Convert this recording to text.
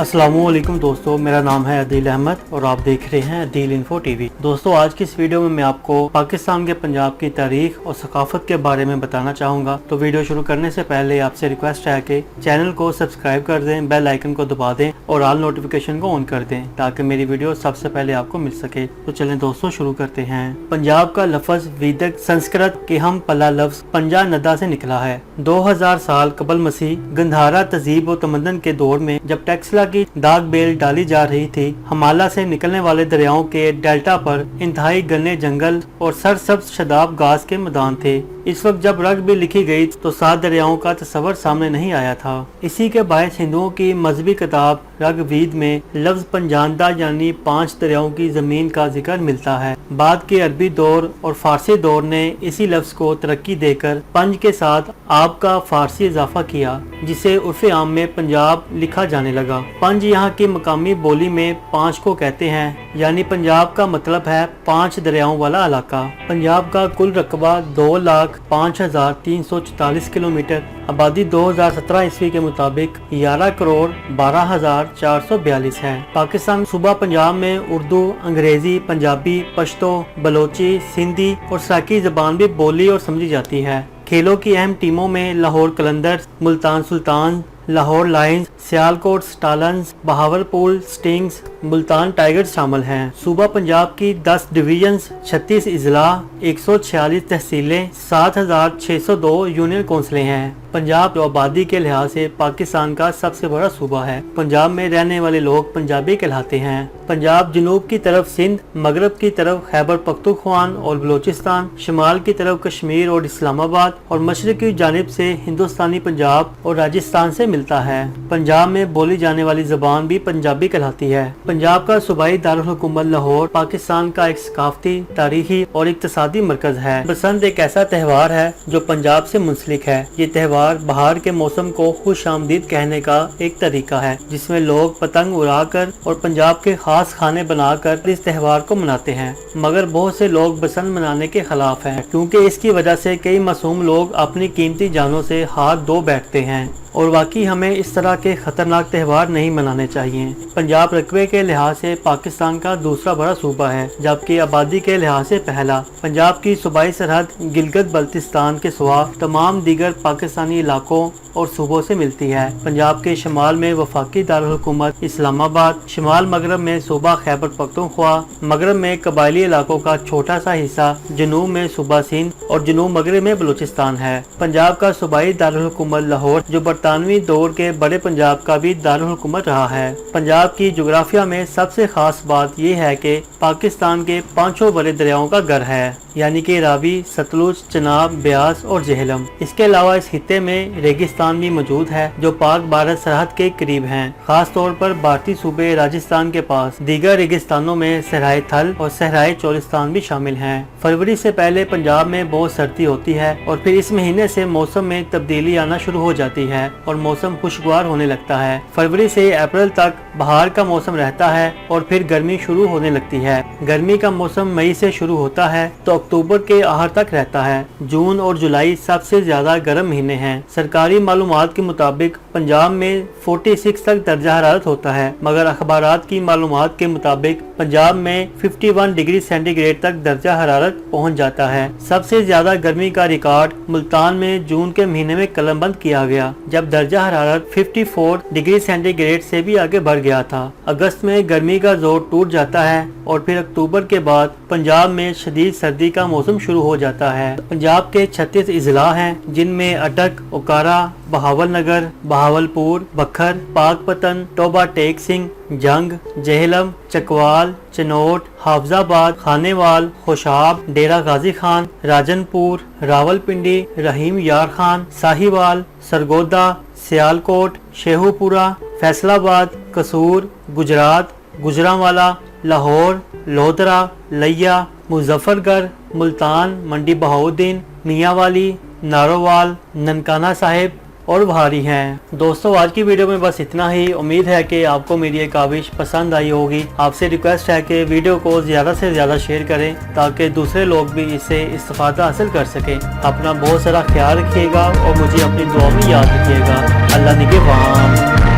अस्सलामुअलैकुम दोस्तों, मेरा नाम है अदील अहमद और आप देख रहे हैं अदील इन्फो टीवी। दोस्तों, आज की इस वीडियो में मैं आपको पाकिस्तान के पंजाब की तारीख और सकाफत के बारे में बताना चाहूँगा। तो वीडियो शुरू करने से पहले आपसे रिक्वेस्ट है कि चैनल को सब्सक्राइब कर दें, बेल आइकन को दबा दें और ऑल नोटिफिकेशन को ऑन कर दें ताकि मेरी वीडियो सबसे पहले आपको मिल सके। तो चलें दोस्तों, शुरू करते हैं। पंजाब का लफ्ज वैदिक संस्कृत के हम पला लफ्ज पंजा नदा से निकला है। 2000 साल कबल मसीह गंधारा तहजीब और तमद्दन के दौर में जब टेक्सला की दाग बेल डाली जा रही थी, हमाला से निकलने वाले दरियाओं के डेल्टा पर इंतहाई घने जंगल और सरसब्ज शदाब घास के मैदान थे। इस वक्त जब रग भी लिखी गई तो 7 दरियाओं का तस्वर सामने नहीं आया था। इसी के बायस हिंदुओं की मजहबी किताब ऋग्वेद में लफ्ज पंजांदा यानी 5 दरियाओं की जमीन का जिक्र मिलता है। बाद के अरबी दौर और फारसी दौर ने इसी लफ्ज को तरक्की देकर पंज के साथ आप का फारसी इजाफा किया, जिसे उर्फ आम में पंजाब लिखा जाने लगा। पंज यहाँ की मकामी बोली में 5 को कहते हैं, यानी पंजाब का मतलब है 5 दरियाओं वाला इलाका। पंजाब का कुल रकबा 2,05,344 किलोमीटर, आबादी 2017 ईस्वी के मुताबिक 11,12,442 है। पाकिस्तान सूबा पंजाब में उर्दू, अंग्रेजी, पंजाबी, पश्तो, बलोची, सिंधी और सराकी जबान भी बोली और समझी जाती है। खेलों की अहम टीमों में Lahore Qalandars, Multan Sultan, Lahore Lions, Sialkot Stallions, Bahawalpur Stings, Multan Tigers शामिल हैं। सूबा पंजाब की 10 डिवीजन्स, 36 इजला, 146 तहसीलें, 7,602 यूनियन कौंसलें हैं। पंजाब जो आबादी के लिहाज से पाकिस्तान का सबसे बड़ा सूबा है। पंजाब में रहने वाले लोग पंजाबी कहलाते हैं। पंजाब जनूब की तरफ सिंध, मगरब की तरफ खैबर पख्तूनख्वान और बलोचिस्तान, शिमाल की तरफ कश्मीर और इस्लामाबाद और मशरक की जानिब से हिंदुस्तानी पंजाब और राजस्थान से मिलता है। पंजाब में बोली जाने वाली जबान भी पंजाबी कहलाती है। पंजाब का सूबाई दारुल हुकूमत लाहौर पाकिस्तान का एक सकाफती, तारीखी और इक्तिसादी मरकज है। बसंत एक ऐसा त्यौहार है जो पंजाब से मुंसलिक है। ये त्यौहार बहार के मौसम को खुश आमदीद कहने का एक तरीका है, जिसमें लोग पतंग उड़ाकर और पंजाब के खास खाने बनाकर इस त्यौहार को मनाते हैं। मगर बहुत से लोग बसंत मनाने के खिलाफ हैं, क्योंकि इसकी वजह से कई मासूम लोग अपनी कीमती जानों से हाथ धो बैठते हैं और वाकई हमें इस तरह के खतरनाक त्यौहार नहीं मनाने चाहिए। पंजाब रकबे के लिहाज से पाकिस्तान का दूसरा बड़ा सूबा है, जबकि आबादी के लिहाज से पहला। पंजाब की सूबाई सरहद गिलगित बल्तिस्तान के सिवा तमाम दीगर पाकिस्तानी इलाकों और सूबों से मिलती है। पंजाब के शिमाल में वफाकी दारुल हुकूमत इस्लामाबाद, शिमाल मगरब में सूबा खैबर पख्तूनख्वा, मगरब में कबायली इलाकों का छोटा सा हिस्सा, जनूब में सूबा सिंध और जनूब मगरब में बलूचिस्तान है। पंजाब का सूबाई दारुल हुकूमत लाहौर जो बरतानवी दौर के बड़े पंजाब का भी दारुल हुकूमत रहा है। पंजाब की जोग्राफिया में सबसे खास बात यह है कि पाकिस्तान के 5 बड़े दरियाओं का घर है, यानी कि रावी, सतलुज, चनाब, ब्यास और जेहलम। इसके अलावा इस खित्ते में रेगिस्तान भी मौजूद है जो पाक भारत सरहद के करीब हैं, खास तौर पर भारतीय सूबे राजस्थान के पास। दीगर रेगिस्तानों में सहराए थल और सहराए चोलिस्तान भी शामिल हैं। फरवरी से पहले पंजाब में बहुत सर्दी होती है और फिर इस महीने से मौसम में तब्दीली आना शुरू हो जाती है और मौसम खुशगवार होने लगता है। फरवरी से अप्रैल तक बहार का मौसम रहता है और फिर गर्मी शुरू होने लगती है। गर्मी का मौसम मई से शुरू होता है तो अक्टूबर के आखिर तक रहता है। जून और जुलाई सबसे ज्यादा गर्म महीने हैं। सरकारी मालूमात के मुताबिक पंजाब में 46 तक दर्जा हरारत होता है, मगर अखबारात की मालूमात के मुताबिक पंजाब में 51 डिग्री सेंटीग्रेड तक दर्जा हरारत पहुंच जाता है। सबसे ज्यादा गर्मी का रिकॉर्ड मुल्तान में जून के महीने में कलमबंद किया गया, जब दर्जा हरारत 54 डिग्री सेंटीग्रेड से भी आगे बढ़ गया था। अगस्त में गर्मी का जोर टूट जाता है और फिर अक्टूबर के बाद पंजाब में शदीद सर्दी का मौसम शुरू हो जाता है। पंजाब के 36 इजला हैं, जिनमें अटक, ओकारा, बहावलनगर, बहावलपुर, बखर, पाकपतन, टोबा टेक सिंह, जंग, जेहलम, चकवाल, चनोट, हाफजाबाद, खानेवाल, खुशाब, डेरा गाजी खान, राजनपुर, रावलपिंडी, रहीम यार खान, साहिवाल, सरगोदा, सियालकोट, शेहूपुरा, फैसलाबाद, कसूर, गुजरात, गुजरांवाला, लाहौर, लोधरा, लिया, मुजफ्फरगढ़, मुल्तान, मंडी बहाउद्दीन, मियांवाली, नारोवाल, ननकाना साहिब और भारी हैं। दोस्तों, आज की वीडियो में बस इतना ही। उम्मीद है कि आपको मेरी ये काविश पसंद आई होगी। आपसे रिक्वेस्ट है कि वीडियो को ज़्यादा से ज़्यादा शेयर करें ताकि दूसरे लोग भी इससे इस्तेफादा हासिल कर सकें। अपना बहुत सारा ख्याल रखिएगा और मुझे अपनी दुआ में याद रखिएगा। अल्लाह निगहबान।